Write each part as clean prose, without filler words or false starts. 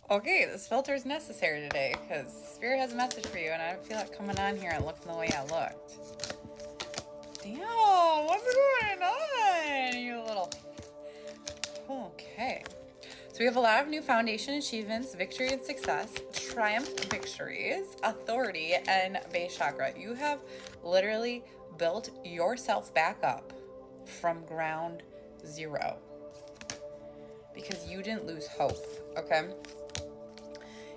Okay, this filter is necessary today because Spirit has a message for you, and I don't feel like coming on here and looking the way I looked. Damn, what's going on, you little... Okay. So we have a lot of new foundation achievements, victory and success, triumph victories, authority, and base chakra. You have literally built yourself back up from ground zero because you didn't lose hope, okay?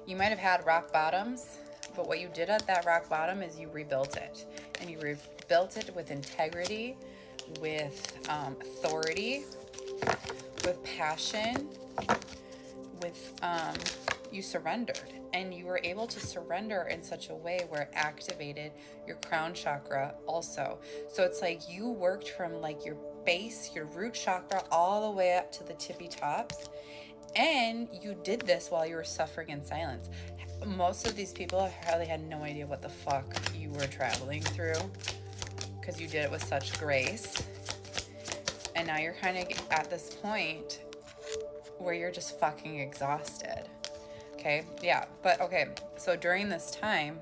You might have had rock bottoms, but what you did at that rock bottom is you rebuilt it. And you rebuilt it with integrity, with authority, with passion, with you surrendered. And you were able to surrender in such a way where it activated your crown chakra also. So it's like you worked from like your base, your root chakra, all the way up to the tippy tops. And you did this while you were suffering in silence. Most of these people probably had no idea what the fuck you were traveling through because you did it with such grace. And now you're kind of at this point where you're just fucking exhausted. Okay, yeah, but okay, so during this time,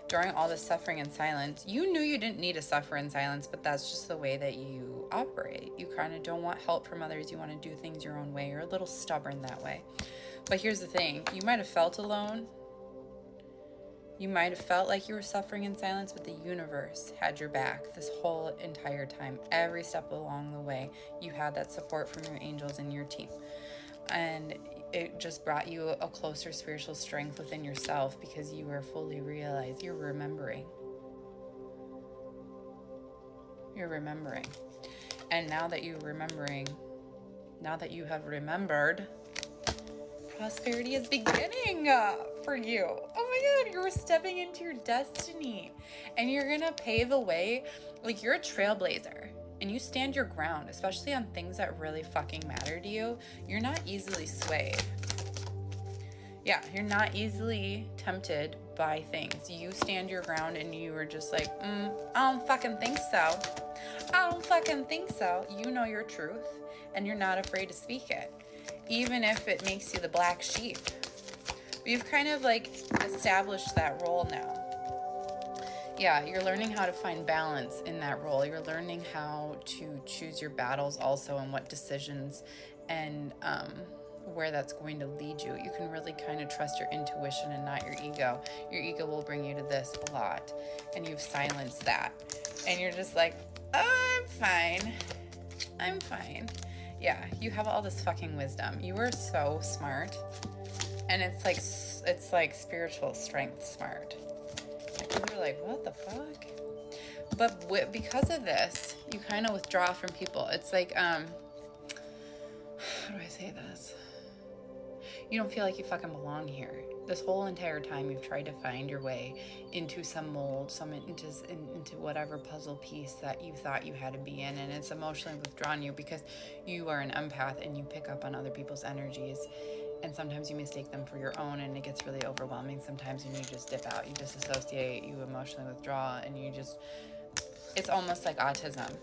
during all this suffering in silence, you knew you didn't need to suffer in silence, but that's just the way that you operate. You kind of don't want help from others. You want to do things your own way. You're a little stubborn that way. But here's the thing. You might have felt alone. You might have felt like you were suffering in silence, but the universe had your back this whole entire time. Every step along the way, you had that support from your angels and your team. And it just brought you a closer spiritual strength within yourself because you were fully realized. You're remembering. You're remembering. And now that you're remembering, now that you have remembered, prosperity is beginning for you. Oh my God, you're stepping into your destiny. And you're going to pave the way. Like, you're a trailblazer. And you stand your ground, especially on things that really fucking matter to you. You're not easily swayed. Yeah, you're not easily tempted by things. You stand your ground and you are just like, I don't fucking think so. I don't fucking think so. You know your truth and you're not afraid to speak it, even if it makes you the black sheep. You've kind of like established that role now. Yeah, you're learning how to find balance in that role. You're learning how to choose your battles also and what decisions and where that's going to lead you. You can really kind of trust your intuition and not your ego. Your ego will bring you to this a lot, and you've silenced that. And you're just like, oh, I'm fine. I'm fine. Yeah, you have all this fucking wisdom. You are so smart. And it's like spiritual strength smart. People are like, what the fuck? But because of this, you kind of withdraw from people. It's like, how do I say this? You don't feel like you fucking belong here. This whole entire time you've tried to find your way into some mold, into whatever puzzle piece that you thought you had to be in, and it's emotionally withdrawn you because you are an empath and you pick up on other people's energies. And sometimes you mistake them for your own, and it gets really overwhelming sometimes, and you just dip out, you disassociate, you emotionally withdraw, and it's almost like autism.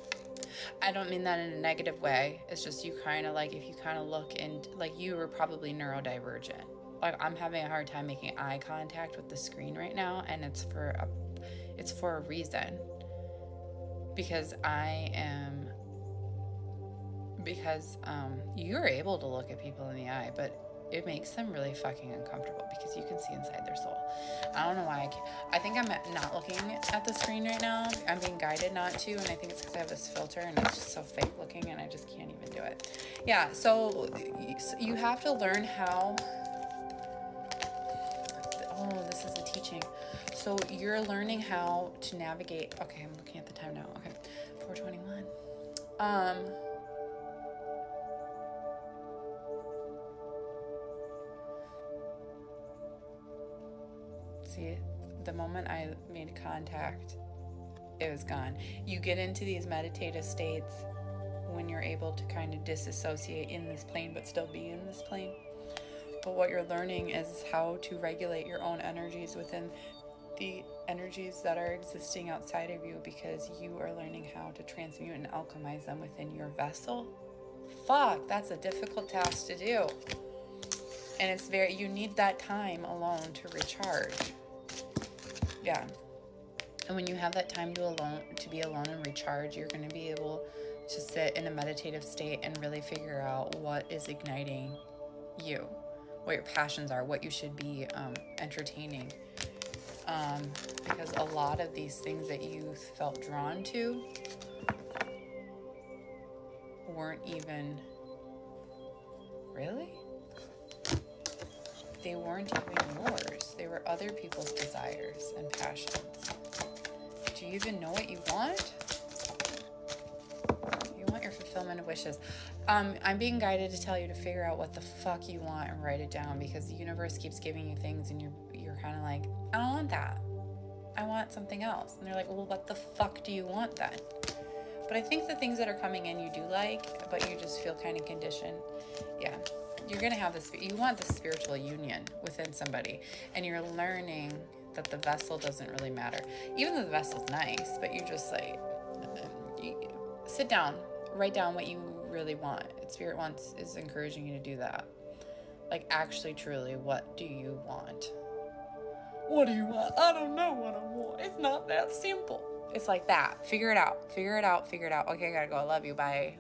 I don't mean that in a negative way. It's just you kind of like, if you kind of look into, like, you were probably neurodivergent. Like, I'm having a hard time making eye contact with the screen right now, and it's for a reason. Because you're able to look at people in the eye, but it makes them really fucking uncomfortable because you can see inside their soul. I don't know why I think I'm not looking at the screen right now. I'm being guided not to, and I think it's because I have this filter and it's just so fake looking and I just can't even do it. Yeah, so you have to learn how... Oh, this is a teaching. So you're learning how to navigate... Okay, I'm looking at the time now. Okay, 4:21. See, the moment I made contact, it was gone. You get into these meditative states when you're able to kind of disassociate in this plane but still be in this plane. But what you're learning is how to regulate your own energies within the energies that are existing outside of you, because you are learning how to transmute and alchemize them within your vessel. Fuck, that's a difficult task to do. And it's you need that time alone to recharge. Yeah. And when you have that time to be alone and recharge, you're going to be able to sit in a meditative state and really figure out what is igniting you, what your passions are, what you should be entertaining. Because a lot of these things that you felt drawn to weren't even really. They weren't even yours. They were other people's desires and passions. Do you even know what you want? You want your fulfillment of wishes. I'm being guided to tell you to figure out what the fuck you want and write it down, because the universe keeps giving you things and you're kind of like, I don't want that. I want something else. And they're like, well, what the fuck do you want then? But I think the things that are coming in you do like, but you just feel kind of conditioned. Yeah. You're going to have this, you want the spiritual union within somebody, and you're learning that the vessel doesn't really matter. Even though the vessel's nice, but you just like, sit down, write down what you really want. Spirit is encouraging you to do that. Like, actually, truly, what do you want? What do you want? I don't know what I want. It's not that simple. It's like that. Figure it out. Figure it out. Okay, I gotta go. I love you. Bye.